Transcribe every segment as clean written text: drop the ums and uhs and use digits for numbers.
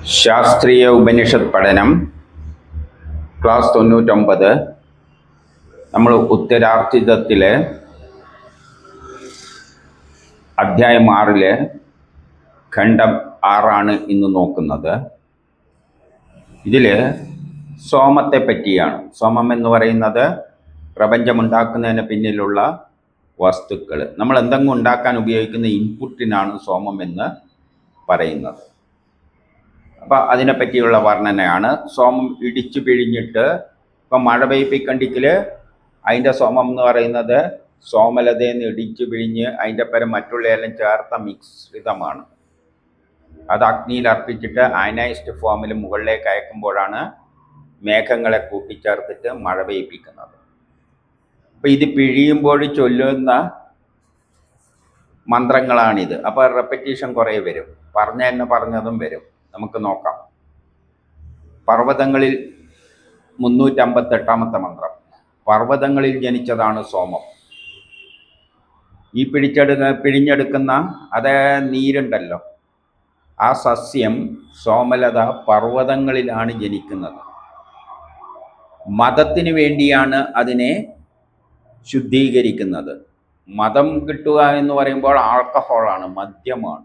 ശാസ്ത്രീയ ഉപനിഷത്ത് പഠനം ക്ലാസ് 99. നമ്മൾ ഉത്തരാർച്ചിതത്തിലെ അധ്യായം 6 ഖണ്ഡം 6 ഇന്ന് നോക്കുന്നത്. ഇതിൽ സോമത്തെ പറ്റിയാണ്. സോമം എന്ന് പറയുന്നത് പ്രപഞ്ചമുണ്ടാക്കുന്നതിന് പിന്നിലുള്ള വസ്തുക്കൾ. നമ്മൾ എന്തെങ്കിലും ഉണ്ടാക്കാൻ ഉപയോഗിക്കുന്ന ഇൻപുട്ടിനാണ് സോമം എന്ന് പറയുന്നത്. അപ്പം അതിനെപ്പറ്റിയുള്ള വർണ്ണനയാണ്. സോമം ഇടിച്ചു പിഴിഞ്ഞിട്ട് ഇപ്പം മഴ പെയ്പ്പിക്കണ്ടിക്കൽ അതിൻ്റെ സോമം എന്ന് പറയുന്നത് സോമലതയെന്ന് ഇടിച്ചു പിഴിഞ്ഞ് അതിൻ്റെ പരം മറ്റുള്ള എല്ലാം ചേർത്ത മിശ്രിതമാണ്. അത് അഗ്നിയിൽ അർപ്പിച്ചിട്ട് അയനൈസ്ഡ് ഫോമിൽ മുകളിലേക്ക് അയക്കുമ്പോഴാണ് മേഘങ്ങളെ കൂട്ടിച്ചേർത്തിട്ട് മഴ പെയ്പ്പിക്കുന്നത്. അപ്പം ഇത് പിഴിയുമ്പോൾ ചൊല്ലുന്ന മന്ത്രങ്ങളാണിത്. അപ്പോൾ റെപ്പറ്റീഷൻ കുറേ വരും. പറഞ്ഞതും വരും. നമുക്ക് നോക്കാം. പർവ്വതങ്ങളിൽ 358 മന്ത്രം. പർവ്വതങ്ങളിൽ ജനിച്ചതാണ് സോമം. ഈ പിഴിഞ്ഞെടുക്കുന്ന അതേ നീരുണ്ടല്ലോ, ആ സസ്യം സോമലത പർവ്വതങ്ങളിലാണ് ജനിക്കുന്നത്. മതത്തിന് വേണ്ടിയാണ് അതിനെ ശുദ്ധീകരിക്കുന്നത്. മതം കിട്ടുക എന്ന് പറയുമ്പോൾ ആൽക്കഹോളാണ്, മദ്യമാണ്.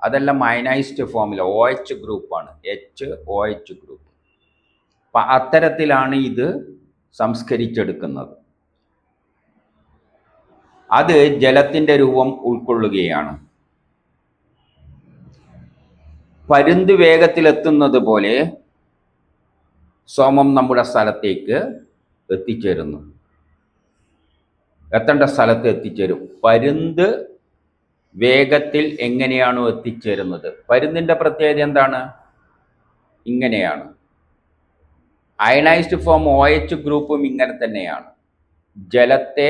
അതെല്ലാം അയനൈസ്ഡ് ഫോമിൽ OH ഗ്രൂപ്പാണ്, HOH ഗ്രൂപ്പ്. അപ്പം അത്തരത്തിലാണ് ഇത് സംസ്കരിച്ചെടുക്കുന്നത്. അത് ജലത്തിൻ്റെ രൂപം ഉൾക്കൊള്ളുകയാണ്. പരുന്ത് വേഗത്തിലെത്തുന്നത് പോലെ സോമം നമ്മുടെ സ്ഥലത്തേക്ക് എത്തിച്ചേരുന്നു. എത്തേണ്ട സ്ഥലത്ത് എത്തിച്ചേരും. പരുന്ത് വേഗത്തിൽ എങ്ങനെയാണോ എത്തിച്ചേരുന്നത്. പരുന്തിൻ്റെ പ്രത്യേകത എന്താണ്? ഇങ്ങനെയാണ്. അയനൈസ്ഡ് ഫോം OH ഗ്രൂപ്പും ഇങ്ങനെ തന്നെയാണ്. ജലത്തെ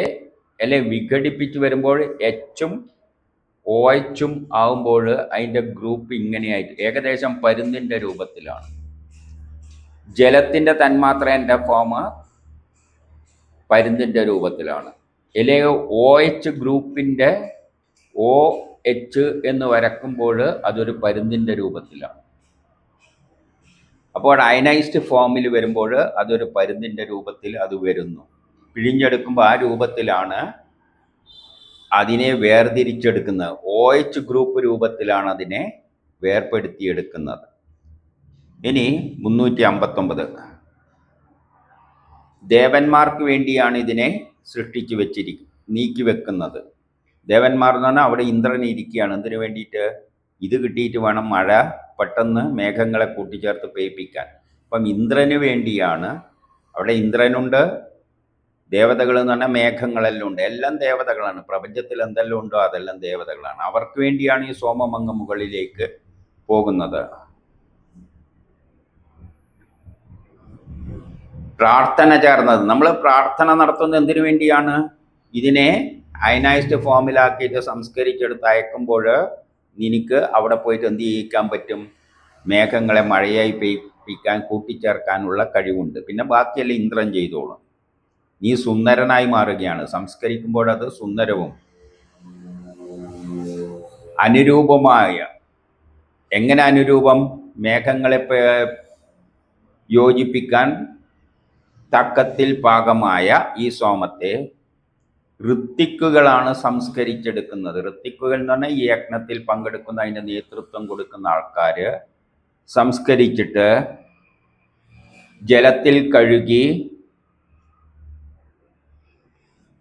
വിഘടിപ്പിച്ച് വരുമ്പോൾ Hഉം OHഉം ആകുമ്പോൾ അതിൻ്റെ ഗ്രൂപ്പ് ഇങ്ങനെയായിട്ട് ഏകദേശം പരുന്തിൻ്റെ രൂപത്തിലാണ്. ജലത്തിൻ്റെ തന്മാത്രേൻ്റെ ഫോം പരുന്തിൻ്റെ രൂപത്തിലാണ്. OH ഗ്രൂപ്പിൻ്റെ OH എന്ന് വരക്കുമ്പോൾ അതൊരു പരുന്തിൻ്റെ രൂപത്തിലാണ്. അപ്പോൾ അയനൈസ്ഡ് ഫോമിൽ വരുമ്പോൾ അതൊരു പരുന്തിൻ്റെ രൂപത്തിൽ അത് വരുന്നു. പിഴിഞ്ഞെടുക്കുമ്പോൾ ആ രൂപത്തിലാണ് അതിനെ വേർതിരിച്ചെടുക്കുന്നത്. OH ഗ്രൂപ്പ് രൂപത്തിലാണ് അതിനെ വേർപെടുത്തിയെടുക്കുന്നത്. ഇനി 359. ദേവന്മാർക്ക് വേണ്ടിയാണ് ഇതിനെ സൃഷ്ടിച്ചു നീക്കി വെക്കുന്നത്. ദേവന്മാർ എന്ന് പറഞ്ഞാൽ അവിടെ ഇന്ദ്രൻ ഇരിക്കുകയാണ്. എന്തിനു വേണ്ടിയിട്ട്? ഇത് കിട്ടിയിട്ട് വേണം മഴ പെട്ടെന്ന് മേഘങ്ങളെ കൂട്ടിച്ചേർത്ത് പെയ്പ്പിക്കാൻ. അപ്പം ഇന്ദ്രന് വേണ്ടിയാണ്. അവിടെ ഇന്ദ്രനുണ്ട്, ദേവതകൾ എന്ന് പറഞ്ഞാൽ മേഘങ്ങളെല്ലാം ഉണ്ട്. എല്ലാം ദേവതകളാണ്. പ്രപഞ്ചത്തിൽ എന്തെല്ലാം ഉണ്ടോ അതെല്ലാം ദേവതകളാണ്. അവർക്ക് വേണ്ടിയാണ് ഈ സോമമങ്ങ് മുകളിലേക്ക് പോകുന്നത്. പ്രാർത്ഥന ചേർന്നത്. നമ്മൾ പ്രാർത്ഥന നടത്തുന്നത് എന്തിനു വേണ്ടിയാണ്? ഇതിനെ അയനൈസ്ഡ് ഫോമിലാക്കിയിട്ട് സംസ്കരിച്ചെടുത്ത് അയക്കുമ്പോൾ നിനക്ക് അവിടെ പോയിട്ട് എന്ത് ചെയ്യിക്കാൻ പറ്റും? മേഘങ്ങളെ മഴയായി പെയ്പ്പിക്കാൻ കൂട്ടിച്ചേർക്കാനുള്ള കഴിവുണ്ട്. പിന്നെ ബാക്കിയെല്ലാം ഇന്ദ്രൻ ചെയ്തോളും. നീ സുന്ദരനായി മാറുകയാണ്. സംസ്കരിക്കുമ്പോൾ അത് സുന്ദരവും അനുരൂപമായ. എങ്ങനെ അനുരൂപം? മേഘങ്ങളെ യോജിപ്പിക്കാൻ തക്കത്തിൽ പാകമായ ഈ സോമത്തെ ഋത്തിക്കുകളാണ് സംസ്കരിച്ചെടുക്കുന്നത്. ഋത്തിക്കുകൾ എന്ന് പറഞ്ഞാൽ ഈ യജ്ഞത്തിൽ പങ്കെടുക്കുന്ന, അതിൻ്റെ നേതൃത്വം കൊടുക്കുന്ന ആൾക്കാർ സംസ്കരിച്ചിട്ട് ജലത്തിൽ കഴുകി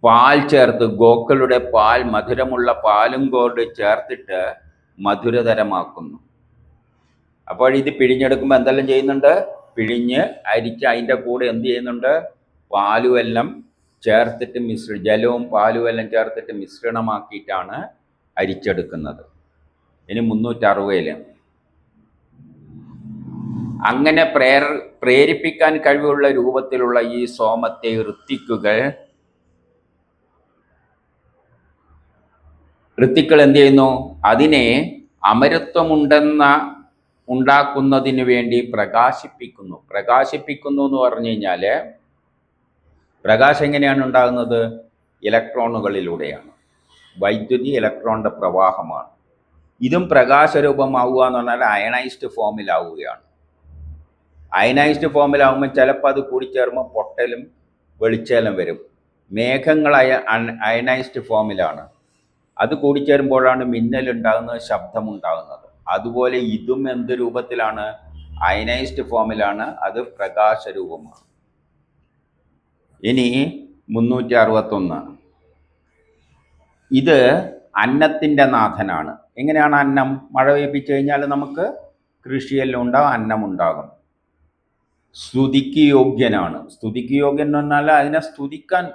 പാൽ ചേർത്ത്, ഗോക്കളുടെ പാൽ, മധുരമുള്ള പാലും കൊണ്ട് ചേർത്തിട്ട് മധുരതരമാക്കുന്നു. അപ്പോൾ ഇത് പിഴിഞ്ഞെടുക്കുമ്പോൾ എന്തെല്ലാം ചെയ്യുന്നുണ്ട്? പിഴിഞ്ഞ് അരിച്ച് അതിൻ്റെ കൂടെ എന്ത് ചെയ്യുന്നുണ്ട്? പാലും എല്ലാം ചേർത്തിട്ട് ജലവും പാലും എല്ലാം ചേർത്തിട്ട് മിശ്രണമാക്കിയിട്ടാണ് അരിച്ചെടുക്കുന്നത്. ഇനി 360. അങ്ങനെ പ്രേരിപ്പിക്കാൻ കഴിവുള്ള രൂപത്തിലുള്ള ഈ സോമത്തെ ഋത്തിക്കൾ എന്ത് ചെയ്യുന്നു? അതിനെ ഉണ്ടാക്കുന്നതിന് വേണ്ടി പ്രകാശിപ്പിക്കുന്നു. പ്രകാശിപ്പിക്കുന്നു എന്ന് പറഞ്ഞു കഴിഞ്ഞാൽ പ്രകാശം എങ്ങനെയാണ് ഉണ്ടാകുന്നത്? ഇലക്ട്രോണുകളിലൂടെയാണ്. വൈദ്യുതി ഇലക്ട്രോണിൻ്റെ പ്രവാഹമാണ്. ഇതും പ്രകാശരൂപമാവുക എന്ന് പറഞ്ഞാൽ അയണൈസ്ഡ് ഫോമിലാവുകയാണ്. അയനൈസ്ഡ് ഫോമിലാവുമ്പോൾ ചിലപ്പോൾ അത് കൂടിച്ചേർമ്പോൾ പൊട്ടലും വെളിച്ചേലും വരും. മേഘങ്ങൾ അയനൈസ്ഡ് ഫോമിലാണ്. അത് കൂടിച്ചേരുമ്പോഴാണ് മിന്നലുണ്ടാകുന്നത്, ശബ്ദമുണ്ടാകുന്നത്. അതുപോലെ ഇതും എന്ത് രൂപത്തിലാണ്? അയനൈസ്ഡ് ഫോമിലാണ്. അത് പ്രകാശരൂപമാണ്. ഇനി 361. ഇത് അന്നത്തിൻ്റെ നാഥനാണ്. എങ്ങനെയാണ് അന്നം? മഴ പെയ്പ്പിച്ചു കഴിഞ്ഞാൽ നമുക്ക് കൃഷിയെല്ലാം ഉണ്ടാകും, അന്നമുണ്ടാകും. സ്തുതിക്ക് യോഗ്യനാണ്. സ്തുതിക്ക് യോഗ്യൻ എന്ന് പറഞ്ഞാൽ അതിനെ സ്തുതിക്കാൻ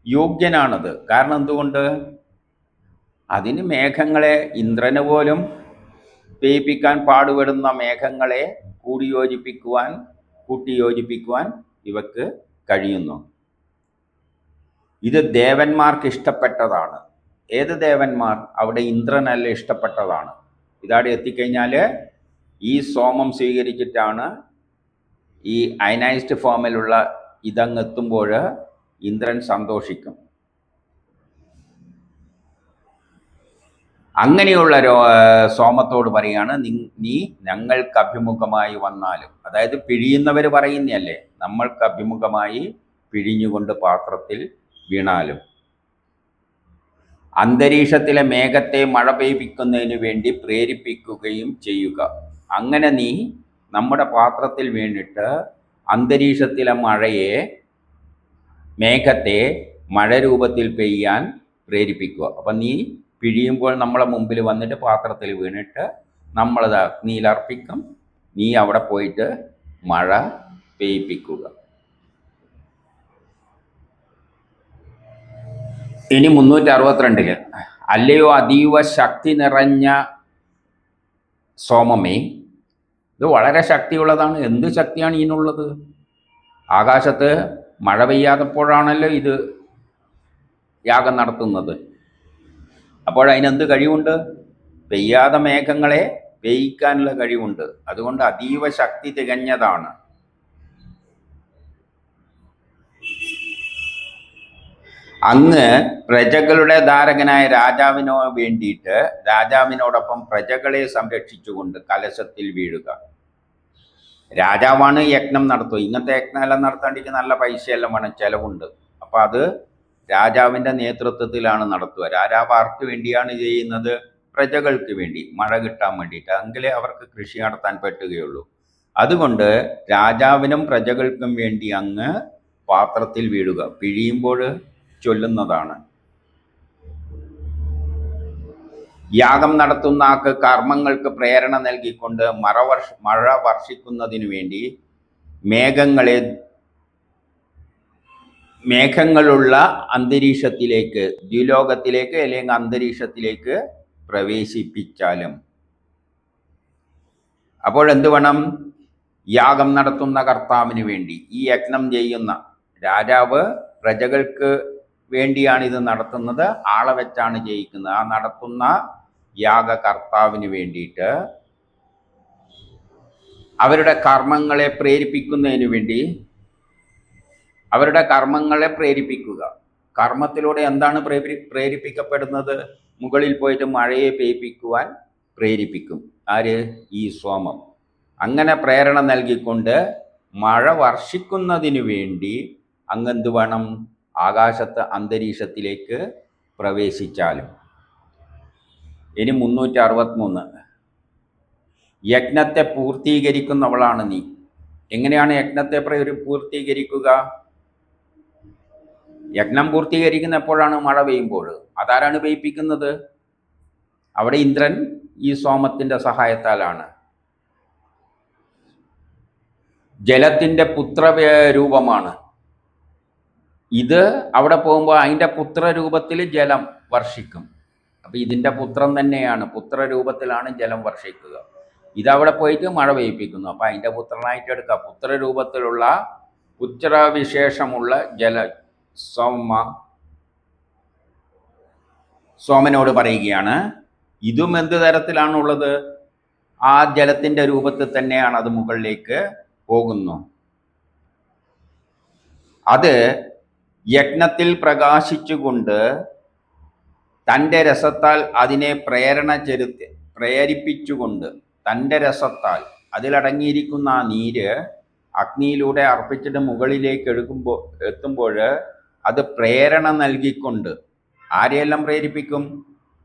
യോഗ്യനാണത്. കാരണം എന്തുകൊണ്ട്? അതിന് മേഘങ്ങളെ, ഇന്ദ്രന് പോലും പെയ്യിപ്പിക്കാൻ പാടുപെടുന്ന മേഘങ്ങളെ കൂട്ടിയോജിപ്പിക്കുവാൻ ഇവക്ക് കഴിയുന്നു. ഇത് ദേവന്മാർക്ക് ഇഷ്ടപ്പെട്ടതാണ്. ഏത് ദേവന്മാർ? അവിടെ ഇന്ദ്രനല്ല ഇഷ്ടപ്പെട്ടതാണ്. ഇതവിടെ എത്തിക്കഴിഞ്ഞാൽ ഈ സോമം സ്വീകരിച്ചിട്ടാണ് ഈ അയനൈസ്ഡ് ഫോമിലുള്ള ഇതങ്ങെത്തുമ്പോൾ ഇന്ദ്രൻ സന്തോഷിക്കും. അങ്ങനെയുള്ള സോമത്തോട് പറയാണ്, നീ ഞങ്ങൾക്ക് അഭിമുഖമായി വന്നാലും. അതായത് പിഴിയുന്നവർ പറയുന്നതല്ലേ, നമ്മൾക്ക് അഭിമുഖമായി പിഴിഞ്ഞുകൊണ്ട് പാത്രത്തിൽ വീണാലും. അന്തരീക്ഷത്തിലെ മേഘത്തെ മഴ പെയ്യിപ്പിക്കുന്നതിന് വേണ്ടി പ്രേരിപ്പിക്കുകയും ചെയ്യുക. അങ്ങനെ നീ നമ്മുടെ പാത്രത്തിൽ വീണിട്ട് അന്തരീക്ഷത്തിലെ മേഘത്തെ മഴ രൂപത്തിൽ പെയ്യാൻ പ്രേരിപ്പിക്കുക. അപ്പം നീ പിഴിയുമ്പോൾ നമ്മളെ മുമ്പിൽ വന്നിട്ട് പാത്രത്തിൽ വീണിട്ട് നമ്മളത് അഗ്നിയിലർപ്പിക്കും. നീ അവിടെ പോയിട്ട് മഴ പെയ്യിപ്പിക്കുക. ഇനി 362. അല്ലയോ അതീവ ശക്തി നിറഞ്ഞ സോമമേ. ഇത് വളരെ ശക്തിയുള്ളതാണ്. എന്ത് ശക്തിയാണ് ഇതിനുള്ളത്? ആകാശത്ത് മഴ പെയ്യാത്തപ്പോഴാണല്ലോ ഇത് യാഗം നടത്തുന്നത്. അപ്പോഴതിനെന്ത് കഴിവുണ്ട്? പെയ്യാതെ മേഘങ്ങളെ പെയ്യിക്കാനുള്ള കഴിവുണ്ട്. അതുകൊണ്ട് അതീവ ശക്തി തികഞ്ഞതാണ്. അങ്ങ് പ്രജകളുടെ ധാരകനായ രാജാവിനോടൊപ്പം പ്രജകളെ സംരക്ഷിച്ചുകൊണ്ട് കലശത്തിൽ വീഴുക. രാജാവാണ് യജ്ഞം നടത്തുക. ഇങ്ങനത്തെ യജ്ഞമെല്ലാം നടത്താണ്ടിക്ക് നല്ല പൈസയെല്ലാം വേണം, ചിലവുണ്ട്. അപ്പം അത് രാജാവിൻ്റെ നേതൃത്വത്തിലാണ് നടത്തുക. രാജാവ് ആർക്ക് വേണ്ടിയാണ് ചെയ്യുന്നത്? പ്രജകൾക്ക് വേണ്ടി, മഴ കിട്ടാൻ വേണ്ടിയിട്ട്. എങ്കിലേ അവർക്ക് കൃഷി നടത്താൻ പറ്റുകയുള്ളൂ. അതുകൊണ്ട് രാജാവിനും പ്രജകൾക്കും വേണ്ടി അങ്ങ് പാത്രത്തിൽ വീഴുക. പിഴിയുമ്പോൾ ചൊല്ലുന്നതാണ്. യാഗം നടത്തുന്ന ആൾക്ക് കർമ്മങ്ങൾക്ക് പ്രേരണ നൽകിക്കൊണ്ട് മഴ വർഷിക്കുന്നതിനു വേണ്ടി മേഘങ്ങളുള്ള അന്തരീക്ഷത്തിലേക്ക്, ദ്വിലോകത്തിലേക്ക് അല്ലെങ്കിൽ അന്തരീക്ഷത്തിലേക്ക് പ്രവേശിപ്പിച്ചാലും. അപ്പോഴെന്ത് വേണം? യാഗം നടത്തുന്ന കർത്താവിന് വേണ്ടി, ഈ യജ്ഞം ചെയ്യുന്ന രാജാവ് പ്രജകൾക്ക് വേണ്ടിയാണ് ഇത് നടത്തുന്നത്. ആളെ വെച്ചാണ് ചെയ്യിക്കുന്നത്. ആ നടത്തുന്ന യാഗകർത്താവിന് വേണ്ടിയിട്ട് അവരുടെ കർമ്മങ്ങളെ പ്രേരിപ്പിക്കുന്നതിന് വേണ്ടി അവരുടെ കർമ്മങ്ങളെ പ്രേരിപ്പിക്കുക. കർമ്മത്തിലൂടെ എന്താണ് പ്രേരിപ്പിക്കപ്പെടുന്നത്? മുകളിൽ പോയിട്ട് മഴയെ പെയ്യിപ്പിക്കുവാൻ പ്രേരിപ്പിക്കും. ആര്? ഈ സോമം. അങ്ങനെ പ്രേരണ നൽകിക്കൊണ്ട് മഴ വർഷിക്കുന്നതിന് വേണ്ടി അങ്ങെന്ത് വേണം? ആകാശത്ത് അന്തരീക്ഷത്തിലേക്ക് പ്രവേശിച്ചാലും. ഇനി 363. യജ്ഞത്തെ പൂർത്തീകരിക്കുന്നവളാണ് നീ. എങ്ങനെയാണ് യജ്ഞത്തെ പൂർത്തീകരിക്കുക? യജ്ഞം പൂർത്തീകരിക്കുന്ന എപ്പോഴാണ്? മഴ പെയ്യുമ്പോൾ. അതാരാണ് പെയ്യിപ്പിക്കുന്നത്? അവിടെ ഇന്ദ്രൻ ഈ സോമത്തിൻ്റെ സഹായത്താലാണ്. ജലത്തിൻ്റെ പുത്രരൂപമാണ് ഇത്. അവിടെ പോകുമ്പോൾ അതിൻ്റെ പുത്രരൂപത്തിൽ ജലം വർഷിക്കും. അപ്പം ഇതിൻ്റെ പുത്രൻ തന്നെയാണ്, പുത്രരൂപത്തിലാണ് ജലം വർഷിക്കുക. ഇതവിടെ പോയിട്ട് മഴ പെയ്യിപ്പിക്കുന്നു. അപ്പം അതിൻ്റെ പുത്രനായിട്ട് എടുക്കുക. പുത്രരൂപത്തിലുള്ള പുത്രവിശേഷമുള്ള സോമനോട് പറയുകയാണ്, ഇതും എന്ത് തരത്തിലാണുള്ളത്? ആ ജലത്തിൻ്റെ രൂപത്തിൽ തന്നെയാണ് അത് മുകളിലേക്ക് പോകുന്നു. അത് യജ്ഞത്തിൽ പ്രകാശിച്ചുകൊണ്ട് തൻ്റെ രസത്താൽ അതിനെ പ്രേരിപ്പിച്ചുകൊണ്ട്, തൻ്റെ രസത്താൽ അതിലടങ്ങിയിരിക്കുന്ന ആ നീര് അഗ്നിയിലൂടെ അർപ്പിച്ചിട്ട് മുകളിലേക്ക് എത്തുമ്പോൾ അത് പ്രേരണ നൽകിക്കൊണ്ട് ആരെയെല്ലാം പ്രേരിപ്പിക്കും?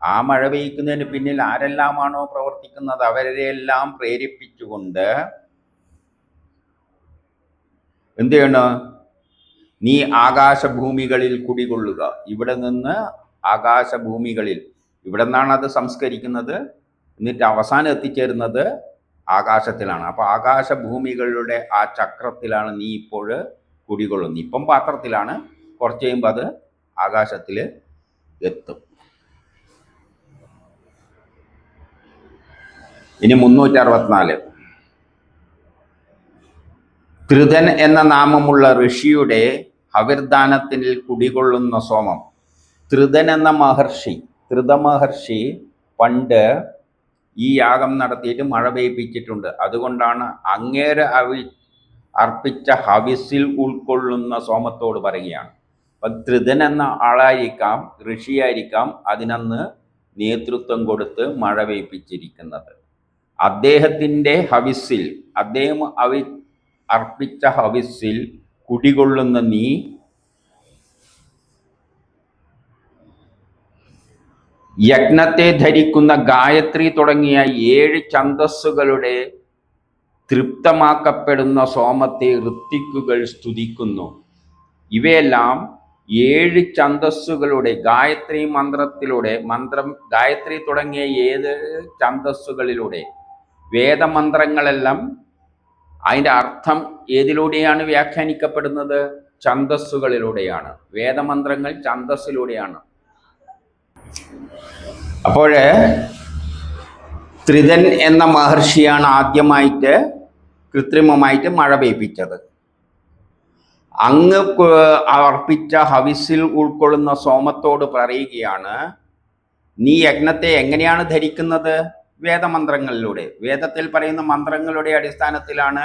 ആ മഴ പെയ്യ്ക്കുന്നതിന് പിന്നിൽ ആരെല്ലാമാണോ പ്രവർത്തിക്കുന്നത് അവരെല്ലാം പ്രേരിപ്പിച്ചുകൊണ്ട് എന്ത് ചെയ്യണം? നീ ആകാശഭൂമികളിൽ കുടികൊള്ളുക. ഇവിടെ നിന്ന് ആകാശഭൂമികളിൽ, ഇവിടെ നിന്നാണ് അത് സംസ്കരിക്കുന്നത്, എന്നിട്ട് അവസാനം എത്തിച്ചേരുന്നത് ആകാശത്തിലാണ്. അപ്പോൾ ആകാശഭൂമികളുടെ ആ ചക്രത്തിലാണ് നീ ഇപ്പോൾ കുടികൊള്ളുന്നത്. ഇപ്പം പാത്രത്തിലാണ്, കുറച്ച് കഴിയുമ്പോൾ അത് ആകാശത്തിൽ എത്തും. ഇനി 364. ത്രിതൻ എന്ന നാമമുള്ള ഋഷിയുടെ ഹവിർദാനത്തിൽ കുടികൊള്ളുന്ന സോമം. ത്രിതൻ എന്ന മഹർഷി പണ്ട് ഈ യാഗം നടത്തിയിട്ട് മഴ പെയ്യിപ്പിച്ചിട്ടുണ്ട്. അതുകൊണ്ടാണ് അങ്ങേരെ അർപ്പിച്ച ഹവിസിൽ ഉൾക്കൊള്ളുന്ന സോമത്തോട് പറയുകയാണ്. അപ്പം ത്രിതൻ എന്ന ആളായിരിക്കാം, ഋഷിയായിരിക്കാം അതിനന്ന് നേതൃത്വം കൊടുത്ത് മഴ പെയ്യിപ്പിച്ചിരിക്കുന്നത്. അദ്ദേഹത്തിൻ്റെ ഹവിസിൽ, അദ്ദേഹം അർപ്പിച്ച ഹവിസിൽ കുടികൊള്ളുന്ന നീ യജ്ഞത്തെ ധരിക്കുന്ന ഗായത്രി തുടങ്ങിയ 7 ഛന്ദസ്സുകളുടെ തൃപ്തമാക്കപ്പെടുന്ന സോമത്തെ ഋത്വിക്കുകൾ സ്തുതിക്കുന്നു. ഇവയെല്ലാം 7 ഛന്ദസ്സുകളുടെ ഗായത്രി മന്ത്രത്തിലൂടെ, ഗായത്രി തുടങ്ങിയ 7 ഛന്ദസ്സുകളിലൂടെ, വേദമന്ത്രങ്ങളെല്ലാം അതിൻ്റെ അർത്ഥം ഏതിലൂടെയാണ് വ്യാഖ്യാനിക്കപ്പെടുന്നത്? ഛന്ദസ്സുകളിലൂടെയാണ്. വേദമന്ത്രങ്ങൾ ഛന്ദസ്സിലൂടെയാണ്. അപ്പോൾ ത്രിതൻ എന്ന മഹർഷിയാണ് ആദ്യമായിട്ട് കൃത്രിമമായിട്ട് മഴ പെയ്പ്പിച്ചത്. അങ്ങ് അർപ്പിച്ച ഹവിസിൽ ഉൾക്കൊള്ളുന്ന സോമത്തോട് പറയുകയാണ്, നീ യജ്ഞത്തെ എങ്ങനെയാണ് ധരിക്കുന്നത്? വേദമന്ത്രങ്ങളിലൂടെ, വേദത്തിൽ പറയുന്ന മന്ത്രങ്ങളുടെ അടിസ്ഥാനത്തിലാണ്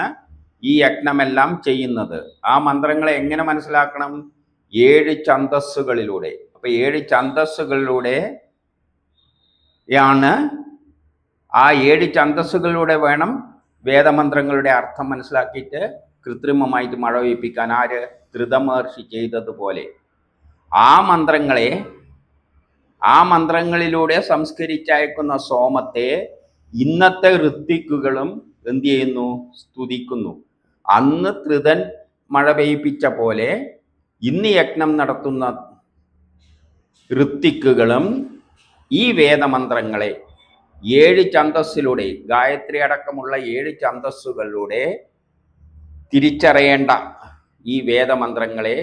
ഈ യജ്ഞമെല്ലാം ചെയ്യുന്നത്. ആ മന്ത്രങ്ങളെ എങ്ങനെ മനസ്സിലാക്കണം? 7 ഛന്ദസ്സുകളിലൂടെ. അപ്പൊ 7 ഛന്ദസ്സുകളിലൂടെ യാണ്, ആ 7 ഛന്ദസ്സുകളിലൂടെ വേണം വേദമന്ത്രങ്ങളുടെ അർത്ഥം മനസ്സിലാക്കിയിട്ട് കൃത്രിമമായിട്ട് മഴ പെയ്യിപ്പിക്കാൻ. ആര്? ത്രിതമഹർഷി ചെയ്തതുപോലെ ആ മന്ത്രങ്ങളിലൂടെ സംസ്കരിച്ചയക്കുന്ന സോമത്തെ ഇന്നത്തെ ഋത്വിക്കുകളും എന്ത് ചെയ്യുന്നു? സ്തുതിക്കുന്നു. അന്ന് ത്രിതൻ മഴ പെയ്യിപ്പിച്ച പോലെ ഇന്ന് യജ്ഞം നടത്തുന്ന ഋത്വിക്കുകളും ഈ വേദമന്ത്രങ്ങളെ 7 ഛന്ദസ്സിലൂടെ, ഗായത്രി അടക്കമുള്ള 7 ഛന്ദസ്സുകളിലൂടെ തിരിച്ചറിയേണ്ട ഈ വേദമന്ത്രങ്ങളെ,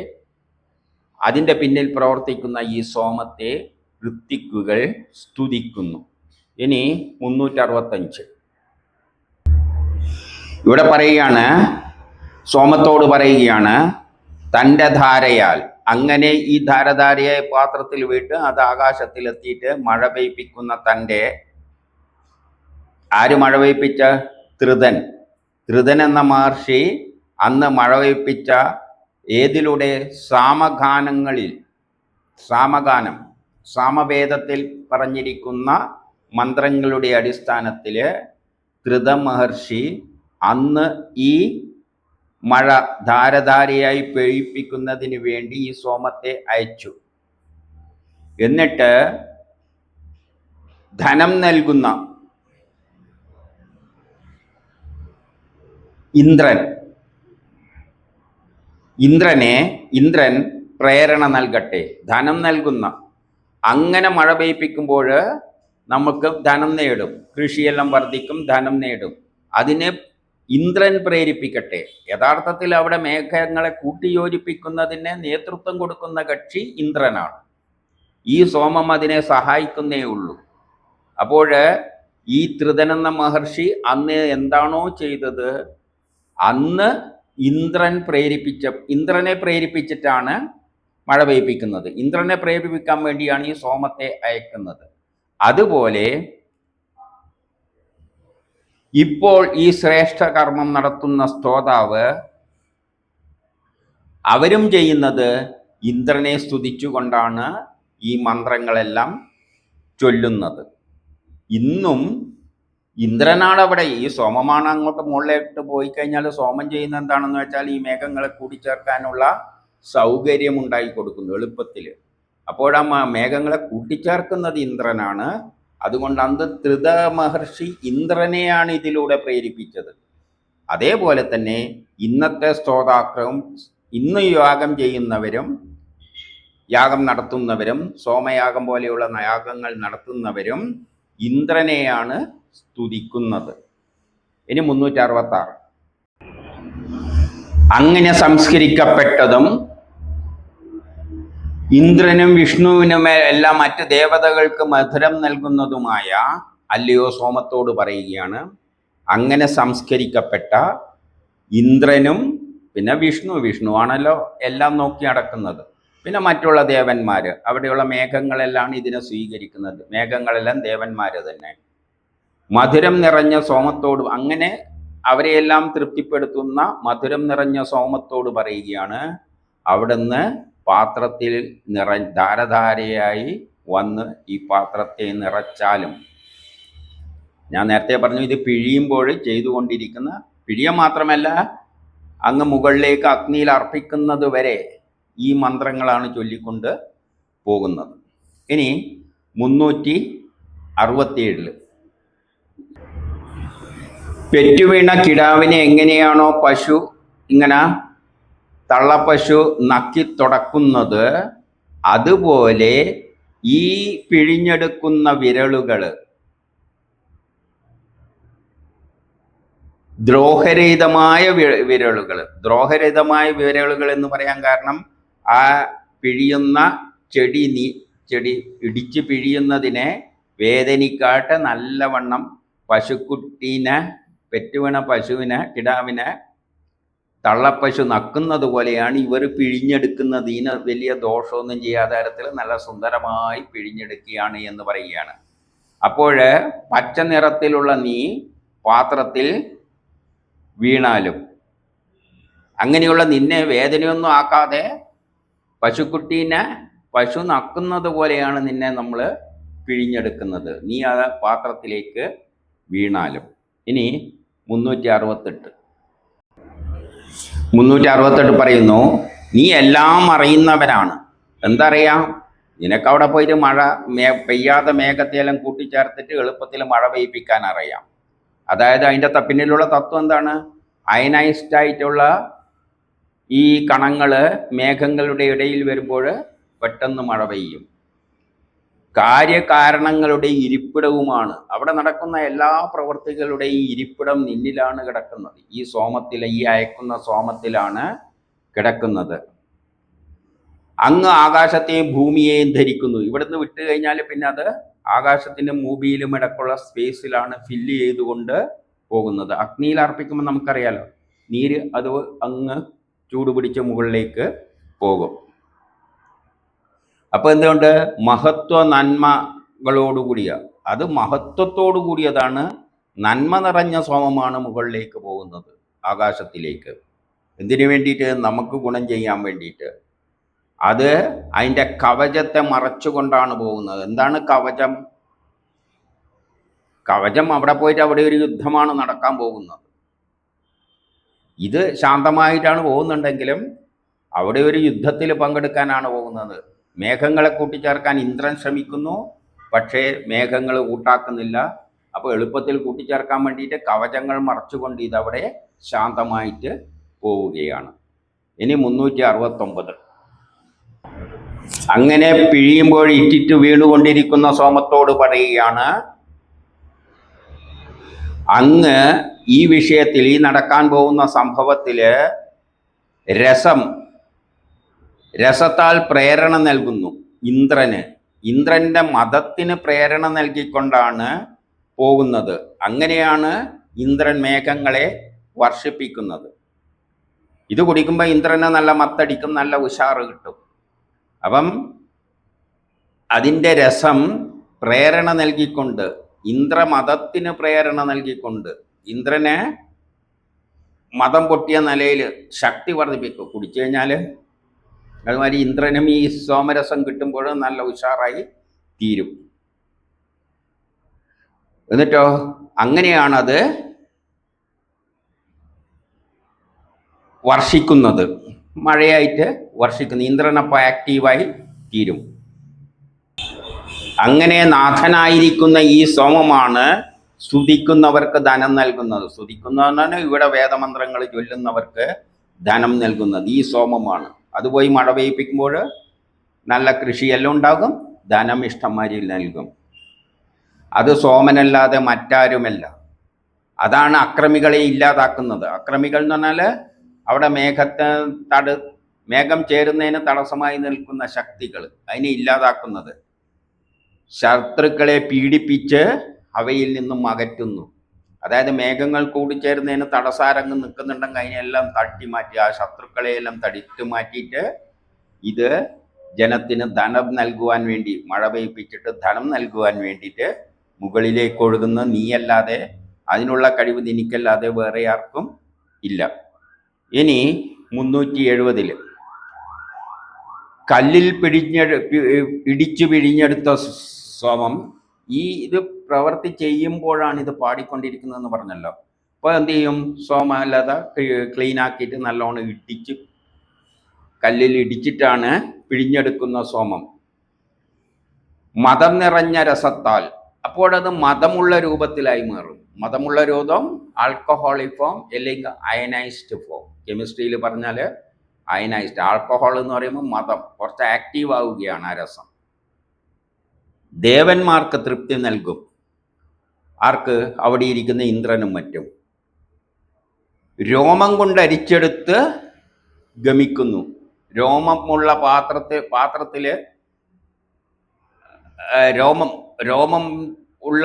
അതിൻ്റെ പിന്നിൽ പ്രവർത്തിക്കുന്ന ഈ സോമത്തെ ഋത്വിക്കുകൾ സ്തുതിക്കുന്നു. ഇനി 365. ഇവിടെ പറയുകയാണ്, സോമത്തോട് പറയുകയാണ്, തൻ്റെ ധാരയാൽ, അങ്ങനെ ഈ ധാരധാരയായ പാത്രത്തിൽ വിട്ട് അത് ആകാശത്തിലെത്തിയിട്ട് മഴ പെയ്യിപ്പിക്കുന്ന തൻ്റെ, ആര് മഴ പെയ്യിപ്പിച്ച? ത്രിതൻ എന്ന മഹർഷി അന്ന് മഴ പെയ്യിപ്പിച്ച ഏതിലൂടെ? സാമഗാനങ്ങളിൽ. സാമവേദത്തിൽ പറഞ്ഞിരിക്കുന്ന മന്ത്രങ്ങളുടെ അടിസ്ഥാനത്തിൽ ത്രിത മഹർഷി അന്ന് ഈ മഴ ധാരധാരയായി പെയ്യിപ്പിക്കുന്നതിന് വേണ്ടി ഈ സോമത്തെ അയച്ചു. എന്നിട്ട് ധനം നൽകുന്ന ഇന്ദ്രൻ പ്രേരണ നൽകട്ടെ, ധനം നൽകുന്ന. അങ്ങനെ മഴ പെയ്യിപ്പിക്കുമ്പോൾ നമുക്ക് ധനം നേടും, കൃഷിയെല്ലാം വർദ്ധിക്കും, ധനം നേടും. അതിനെ ഇന്ദ്രൻ പ്രേരിപ്പിക്കട്ടെ. യഥാർത്ഥത്തിൽ അവിടെ മേഘങ്ങളെ കൂട്ടിയോജിപ്പിക്കുന്നതിന് നേതൃത്വം കൊടുക്കുന്ന കക്ഷി ഇന്ദ്രനാണ്. ഈ സോമം അതിനെ സഹായിക്കുന്നേ ഉള്ളൂ. അപ്പോൾ ഈ ത്രിതനെന്ന മഹർഷി അന്ന് എന്താണോ ചെയ്തത്, അന്ന് ഇന്ദ്രനെ പ്രേരിപ്പിച്ചിട്ടാണ് മഴ പെയ്യിപ്പിക്കുന്നത്. ഇന്ദ്രനെ പ്രേരിപ്പിക്കാൻ വേണ്ടിയാണ് ഈ സോമത്തെ അയക്കുന്നത്. അതുപോലെ ഇപ്പോൾ ഈ ശ്രേഷ്ഠ കർമ്മം നടത്തുന്ന സ്തോതാവ് അവരും ചെയ്യുന്നത് ഇന്ദ്രനെ സ്തുതിച്ചുകൊണ്ടാണ് ഈ മന്ത്രങ്ങളെല്ലാം ചൊല്ലുന്നത്. ഇന്നും ഇന്ദ്രനാണ് അവിടെ. ഈ സോമമാണ് അങ്ങോട്ട് മുകളിലേക്ക് പോയി കഴിഞ്ഞാൽ സോമൻ ചെയ്യുന്നത് എന്താണെന്ന് വെച്ചാൽ ഈ മേഘങ്ങളെ കൂട്ടിച്ചേർക്കാനുള്ള സൗകര്യം ഉണ്ടായി കൊടുക്കുന്നു എളുപ്പത്തിൽ. അപ്പോഴാ മേഘങ്ങളെ കൂട്ടിച്ചേർക്കുന്നത് ഇന്ദ്രനാണ്. അതുകൊണ്ട് അന്ന് ധൃത മഹർഷി ഇന്ദ്രനെയാണ് ഇതിലൂടെ പ്രേരിപ്പിച്ചത്. അതേപോലെ തന്നെ ഇന്നത്തെ സ്തോതാക്രവും ഇന്ന് യാഗം നടത്തുന്നവരും സോമയാഗം പോലെയുള്ള യാഗങ്ങൾ നടത്തുന്നവരും ഇന്ദ്രനെയാണ് സ്തുതിക്കുന്നത്. ഇനി 366. അങ്ങനെ സംസ്കരിക്കപ്പെട്ടതും ഇന്ദ്രനും വിഷ്ണുവിനും എല്ലാം മറ്റ് ദേവതകൾക്ക് മധുരം നൽകുന്നതുമായ അല്ലയോ സോമത്തോട് പറയുകയാണ്, അങ്ങനെ സംസ്കരിക്കപ്പെട്ട ഇന്ദ്രനും പിന്നെ വിഷ്ണുവാണല്ലോ എല്ലാം നോക്കി നടക്കുന്നത്, പിന്നെ മറ്റുള്ള ദേവന്മാർ, അവിടെയുള്ള മേഘങ്ങളെല്ലാം ഇതിനെ സ്വീകരിക്കുന്നത്. മേഘങ്ങളെല്ലാം ദേവന്മാർ തന്നെ. മധുരം നിറഞ്ഞ സോമത്തോട്, അങ്ങനെ അവരെയെല്ലാം തൃപ്തിപ്പെടുത്തുന്ന മധുരം നിറഞ്ഞ സോമത്തോട് പറയുകയാണ്, അവിടുന്ന് പാത്രത്തിൽ ധാരധാരയായി വന്ന് ഈ പാത്രത്തെ നിറച്ചാലും. ഞാൻ നേരത്തെ പറഞ്ഞു, ഇത് പിഴിയുമ്പോൾ ചെയ്തുകൊണ്ടിരിക്കുന്ന പിഴിയ മാത്രമല്ല, അങ്ങ് മുകളിലേക്ക് അഗ്നിയിൽ അർപ്പിക്കുന്നത് വരെ ഈ മന്ത്രങ്ങളാണ് ചൊല്ലിക്കൊണ്ട് പോകുന്നത്. ഇനി 367. പെറ്റുവീണ കിടാവിനെ എങ്ങനെയാണോ പശു ഇങ്ങനെ തള്ളപ്പശു നക്കി തുടക്കുന്നത്, അതുപോലെ ഈ പിഴിഞ്ഞെടുക്കുന്ന വിരലുകൾ ദ്രോഹരഹിതമായ വിരലുകൾ എന്ന് പറയാൻ കാരണം, ആ പിഴിയുന്ന ചെടി ഇടിച്ച് പിഴിയുന്നതിനെ വേദനിക്കാട്ട് നല്ലവണ്ണം പെറ്റുവീണ കിടാവിനെ തള്ളപ്പശു നക്കുന്നത് പോലെയാണ് ഇവർ പിഴിഞ്ഞെടുക്കുന്നത്. ഇതിന് വലിയ ദോഷമൊന്നും ചെയ്യാത്ത തരത്തിൽ നല്ല സുന്ദരമായി പിഴിഞ്ഞെടുക്കുകയാണ് എന്ന് പറയുകയാണ്. അപ്പോൾ പച്ച നിറത്തിലുള്ള നീ പാത്രത്തിൽ വീണാലും അങ്ങനെയുള്ള നിന്നെ വേദനയൊന്നും ആക്കാതെ പശു നക്കുന്നത് പോലെയാണ് നിന്നെ നമ്മൾ പിഴിഞ്ഞെടുക്കുന്നത്, നീ ആ പാത്രത്തിലേക്ക് വീണാലും. ഇനി 368 പറയുന്നു, നീ എല്ലാം അറിയുന്നവനാണ്. എന്തറിയാം? നിനക്കവിടെ പോയിട്ട് പെയ്യാതെ മേഘത്തെല്ലാം കൂട്ടിച്ചേർത്തിട്ട് എളുപ്പത്തിൽ മഴ പെയ്യിപ്പിക്കാൻ അറിയാം. അതായത് അതിൻ്റെ പിന്നിലുള്ള തത്വം എന്താണ്? അയനൈസ്ഡ് ആയിട്ടുള്ള ഈ കണങ്ങൾ മേഘങ്ങളുടെ ഇടയിൽ വരുമ്പോൾ പെട്ടെന്ന് മഴ പെയ്യും. കാര്യകാരണങ്ങളുടെ ഇരിപ്പിടവുമാണ്. അവിടെ നടക്കുന്ന എല്ലാ പ്രവൃത്തികളുടെയും ഇരിപ്പിടം നിന്നിലാണ് കിടക്കുന്നത്. ഈ അയക്കുന്ന സോമത്തിലാണ് കിടക്കുന്നത്. അങ്ങ് ആകാശത്തെയും ഭൂമിയെയും ധരിക്കുന്നു. ഇവിടുന്ന് വിട്ടു കഴിഞ്ഞാൽ പിന്നെ അത് ആകാശത്തിൻ്റെ ഭൂമിയിലും ഇടക്കുള്ള സ്പേസിലാണ് ഫില്ല് ചെയ്തുകൊണ്ട് പോകുന്നത്. അഗ്നിയിൽ അർപ്പിക്കുമ്പോൾ നമുക്കറിയാലോ, നീര് അത് അങ്ങ് ചൂടുപിടിച്ച് മുകളിലേക്ക് പോകും. അപ്പോൾ എന്തുകൊണ്ട്? നന്മകളോടുകൂടിയ, അത് മഹത്വത്തോടു കൂടിയതാണ്. നന്മ നിറഞ്ഞ സോമമാണ് മുകളിലേക്ക് പോകുന്നത്, ആകാശത്തിലേക്ക്. എന്തിനു വേണ്ടിയിട്ട്? നമുക്ക് ഗുണം ചെയ്യാൻ വേണ്ടിയിട്ട്. അത് അതിൻ്റെ കവചത്തെ മറച്ചുകൊണ്ടാണ് പോകുന്നത്. എന്താണ് കവചം? അവിടെ പോയിട്ട് അവിടെ ഒരു യുദ്ധമാണ് നടക്കാൻ പോകുന്നത്. ഇത് ശാന്തമായിട്ടാണ് പോകുന്നുണ്ടെങ്കിലും അവിടെ ഒരു യുദ്ധത്തിൽ പങ്കെടുക്കാനാണ് പോകുന്നത്. മേഘങ്ങളെ കൂട്ടിച്ചേർക്കാൻ ഇന്ദ്രൻ ശ്രമിക്കുന്നു, പക്ഷേ മേഘങ്ങൾ കൂട്ടാക്കുന്നില്ല. അപ്പോൾ എളുപ്പത്തിൽ കൂട്ടിച്ചേർക്കാൻ വേണ്ടിയിട്ട് കവചങ്ങൾ മറച്ചുകൊണ്ട് ഇതവിടെ ശാന്തമായിട്ട് പോവുകയാണ്. ഇനി 369. അങ്ങനെ പിഴിയുമ്പോൾ ഇറ്റിറ്റ് വീണുകൊണ്ടിരിക്കുന്ന സോമത്തോട് പറയുകയാണ്, അങ്ങ് ഈ വിഷയത്തിൽ, ഈ നടക്കാൻ പോകുന്ന സംഭവത്തിൽ രസത്താൽ പ്രേരണ നൽകുന്നു ഇന്ദ്രന്റെ മതത്തിന് പ്രേരണ നൽകിക്കൊണ്ടാണ് പോകുന്നത്. അങ്ങനെയാണ് ഇന്ദ്രൻ മേഘങ്ങളെ വർഷിപ്പിക്കുന്നത്. ഇത് കുടിക്കുമ്പോൾ ഇന്ദ്രന് നല്ല മത്തടിക്കും, നല്ല ഉഷാറ് കിട്ടും. അപ്പം അതിൻ്റെ രസം പ്രേരണ നൽകിക്കൊണ്ട്, ഇന്ദ്രമതത്തിന് പ്രേരണ നൽകിക്കൊണ്ട്, ഇന്ദ്രനെ മതം പൊട്ടിയ നിലയിൽ ശക്തി വർദ്ധിപ്പിക്കും. കുടിച്ചു കഴിഞ്ഞാൽ അതുമാതിരി ഇന്ദ്രനും ഈ സോമരസം കിട്ടുമ്പോൾ നല്ല ഉഷാറായി തീരും. എന്നിട്ടോ അങ്ങനെയാണത് വർഷിക്കുന്നത്, മഴയായിട്ട് വർഷിക്കുന്നു. ഇന്ദ്രനപ്പോൾ ആക്റ്റീവായി തീരും. അങ്ങനെ നാഥനായിരിക്കുന്ന ഈ സോമമാണ് സ്തുതിക്കുന്നവർക്ക് ധനം നൽകുന്നത്. സ്തുതിക്കുന്നതാണ് ഇവിടെ വേദമന്ത്രങ്ങൾ ചൊല്ലുന്നവർക്ക് ധനം നൽകുന്നത് ഈ സോമമാണ്. അത് പോയി മഴ പെയ്യിപ്പിക്കുമ്പോൾ നല്ല കൃഷിയെല്ലാം ഉണ്ടാകും, ധനം ഇഷ്ടംമാതിരി നൽകും. അത് സോമനല്ലാതെ മറ്റാരുമല്ല. അതാണ് അക്രമികളെ ഇല്ലാതാക്കുന്നത്. അക്രമികൾ എന്ന് പറഞ്ഞാൽ അവിടെ മേഘം ചേരുന്നതിന് തടസ്സമായി നിൽക്കുന്ന ശക്തികൾ, അതിനെ ഇല്ലാതാക്കുന്നത്. ശത്രുക്കളെ പീഡിപ്പിച്ച് അവയിൽ നിന്നും അകറ്റുന്നു. അതായത് മേഘങ്ങൾ കൂടിച്ചേരുന്നതിന് തടസ്സാരങ്ങ് നിൽക്കുന്നുണ്ടെങ്കിൽ അതിനെല്ലാം തട്ടിമാറ്റി, ആ ശത്രുക്കളെയെല്ലാം തടിച്ചു മാറ്റിയിട്ട് ഇത് ജനത്തിന് ധനം നൽകുവാൻ വേണ്ടി, മഴ പെയ്പ്പിച്ചിട്ട് ധനം നൽകുവാൻ വേണ്ടിയിട്ട് മുകളിലേക്ക് ഒഴുകുന്ന നീയല്ലാതെ, അതിനുള്ള കഴിവ് നിനക്കല്ലാതെ വേറെ ആർക്കും ഇല്ല. ഇനി 370 കല്ലിൽ ഇടിച്ചു പിഴിഞ്ഞെടുത്ത സോമം. ഇത് പ്രവൃത്തി ചെയ്യുമ്പോഴാണ് ഇത് പാടിക്കൊണ്ടിരിക്കുന്നതെന്ന് പറഞ്ഞല്ലോ. അപ്പോൾ എന്ത് ചെയ്യും? സോമലത ക്ലീൻ ആക്കിയിട്ട് നല്ലോണം കല്ലിൽ ഇടിച്ചിട്ടാണ് പിഴിഞ്ഞെടുക്കുന്ന സോമം. മതം നിറഞ്ഞ രസത്താൽ, അപ്പോഴത് മതമുള്ള രൂപത്തിലായി മാറും. മതമുള്ള രൂപം ആൽക്കഹോളിക് ഫോം അല്ലെങ്കിൽ അയനൈസ്ഡ് ഫോം. കെമിസ്ട്രിയിൽ പറഞ്ഞാൽ അയനൈസ്ഡ്. ആൽക്കഹോൾ എന്ന് പറയുമ്പോൾ മതം കുറച്ച് ആക്റ്റീവ് ആവുകയാണ് ആ രസം. ദേവന്മാർക്ക് തൃപ്തി നൽകും. ആർക്ക്? അവിടെ ഇരിക്കുന്ന ഇന്ദ്രനും മറ്റും. രോമം കൊണ്ട് അരിച്ചെടുത്ത് ഗമിക്കുന്നു. രോമമുള്ള പാത്രത്തിൽ രോമം ഉള്ള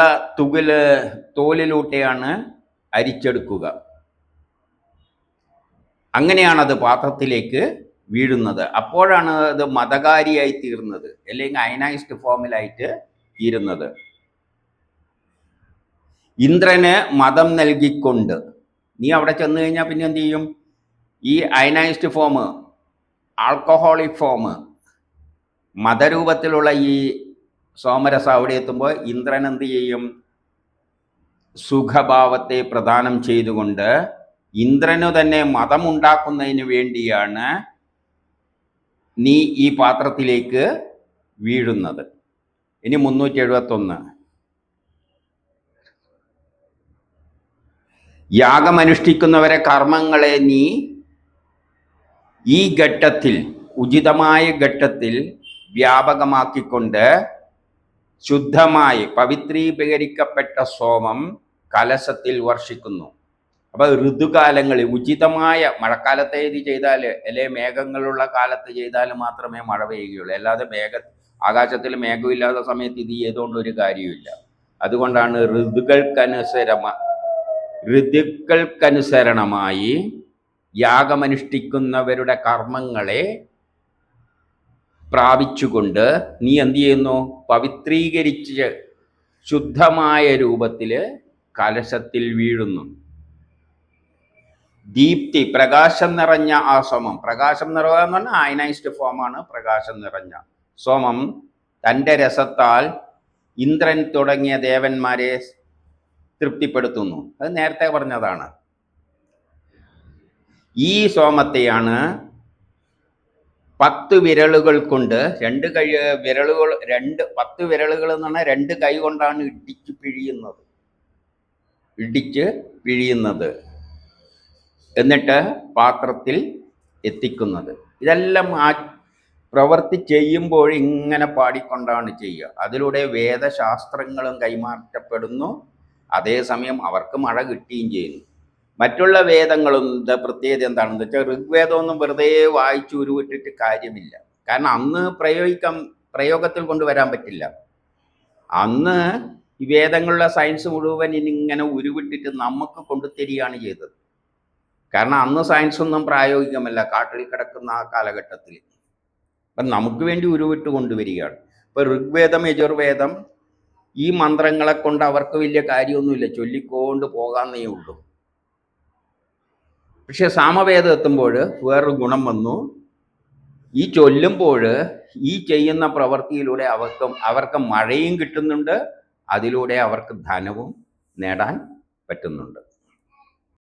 തോലിലൂടെയാണ് അരിച്ചെടുക്കുക. അങ്ങനെയാണത് പാത്രത്തിലേക്ക് വീഴുന്നത്. അപ്പോഴാണ് അത് മതകാരിയായി തീർന്നത്, അല്ലെങ്കിൽ അയനൈസ്ഡ് ഫോമിലായിട്ട് തീരുന്നത്. ഇന്ദ്രന് മതം നൽകിക്കൊണ്ട് നീ അവിടെ ചെന്ന് കഴിഞ്ഞാൽ പിന്നെ എന്ത് ചെയ്യും? ഈ അയനൈസ്ഡ് ഫോം, ആൽക്കഹോളിക് ഫോം, മതരൂപത്തിലുള്ള ഈ സോമരസം അവിടെ എത്തുമ്പോൾ ഇന്ദ്രൻ എന്ത് ചെയ്യും? സുഖഭാവത്തെ പ്രദാനം ചെയ്തുകൊണ്ട് ഇന്ദ്രനു തന്നെ മതമുണ്ടാക്കുന്നതിന് വേണ്ടിയാണ് നീ ഈ പാത്രത്തിലേക്ക് വീഴുന്നത്. ഇനി 371 യാഗമനുഷ്ഠിക്കുന്നവരെ കർമ്മങ്ങളെ നീ ഈ ഘട്ടത്തിൽ, ഉചിതമായ ഘട്ടത്തിൽ വ്യാപകമാക്കിക്കൊണ്ട് ശുദ്ധമായി പവിത്രീകരിക്കപ്പെട്ട സോമം കലശത്തിൽ വർഷിക്കുന്നു. അപ്പോൾ ഋതുകാലങ്ങളിൽ ഉചിതമായ, മഴക്കാലത്തെ ഇത് ചെയ്താൽ, അല്ലെ മേഘങ്ങളുള്ള കാലത്ത് ചെയ്താൽ മാത്രമേ മഴ പെയ്യുകയുള്ളൂ. അല്ലാതെ ആകാശത്തിൽ മേഘമില്ലാത്ത സമയത്ത് ഇത് ചെയ്തുകൊണ്ട് ഒരു കാര്യമില്ല. അതുകൊണ്ടാണ് ഋതുക്കൾക്കനുസരണമായി യാഗമനുഷ്ഠിക്കുന്നവരുടെ കർമ്മങ്ങളെ പ്രാപിച്ചുകൊണ്ട് നീ എന്ത് ചെയ്യുന്നു? പവിത്രീകരിച്ച് ശുദ്ധമായ രൂപത്തിൽ കലശത്തിൽ വീഴുന്നു. ദീപ്തി, പ്രകാശം നിറഞ്ഞ ആ സോമം. പ്രകാശം നിറയുക എന്ന് പറഞ്ഞാൽ അയനൈസ്ഡ് ഫോമാണ് പ്രകാശം നിറഞ്ഞ സോമം. തൻ്റെ രസത്താൽ ഇന്ദ്രൻ തുടങ്ങിയ ദേവന്മാരെ തൃപ്തിപ്പെടുത്തുന്നു. അത് നേരത്തെ പറഞ്ഞതാണ്. ഈ സോമത്തെയാണ് 10 വിരലുകൾ കൊണ്ട്, 10 വിരലുകൾ എന്ന് പറഞ്ഞാൽ 2 കൈ കൊണ്ടാണ് ഇടിച്ച് പിഴിയുന്നത്, എന്നിട്ട് പാത്രത്തിൽ എത്തിക്കുന്നത്. ഇതെല്ലാം പ്രവൃത്തി ചെയ്യുമ്പോൾ ഇങ്ങനെ പാടിക്കൊണ്ടാണ് ചെയ്യുക. അതിലൂടെ വേദശാസ്ത്രങ്ങളും കൈമാറ്റപ്പെടുന്നു. അതേസമയം അവർക്ക് മഴ കിട്ടുകയും ചെയ്യുന്നു. മറ്റുള്ള വേദങ്ങളും പ്രത്യേകത എന്താണെന്ന് വെച്ചാൽ, ഋഗ്വേദമൊന്നും വെറുതെ വായിച്ച് ഉരുവിട്ടിട്ട് കാര്യമില്ല. കാരണം അന്ന് പ്രയോഗത്തിൽ കൊണ്ടുവരാൻ പറ്റില്ല. അന്ന് ഈ വേദങ്ങളുടെ സയൻസ് മുഴുവൻ ഇങ്ങനെ ഉരുവിട്ടിട്ട് നമുക്ക് കൊണ്ടുതരികയാണ് ചെയ്തത്. കാരണം അന്ന് സയൻസൊന്നും പ്രായോഗികമല്ല കാട്ടിൽ കിടക്കുന്ന ആ കാലഘട്ടത്തിൽ. അപ്പം നമുക്ക് വേണ്ടി ഉരുവിട്ട് കൊണ്ടുവരികയാണ്. ഇപ്പോൾ ഋഗ്വേദം, യജുർവേദം, ഈ മന്ത്രങ്ങളെ കൊണ്ട് അവർക്ക് വലിയ കാര്യമൊന്നുമില്ല, ചൊല്ലിക്കൊണ്ട് പോകാന്നേ ഉള്ളൂ. പക്ഷെ സാമവേദം എത്തുമ്പോൾ വേറൊരു ഗുണം വന്നു. ഈ ചൊല്ലുമ്പോൾ ഈ ചെയ്യുന്ന പ്രവൃത്തിയിലൂടെ അവർക്ക് മഴയും കിട്ടുന്നുണ്ട്, അതിലൂടെ അവർക്ക് ധനവും നേടാൻ പറ്റുന്നുണ്ട്.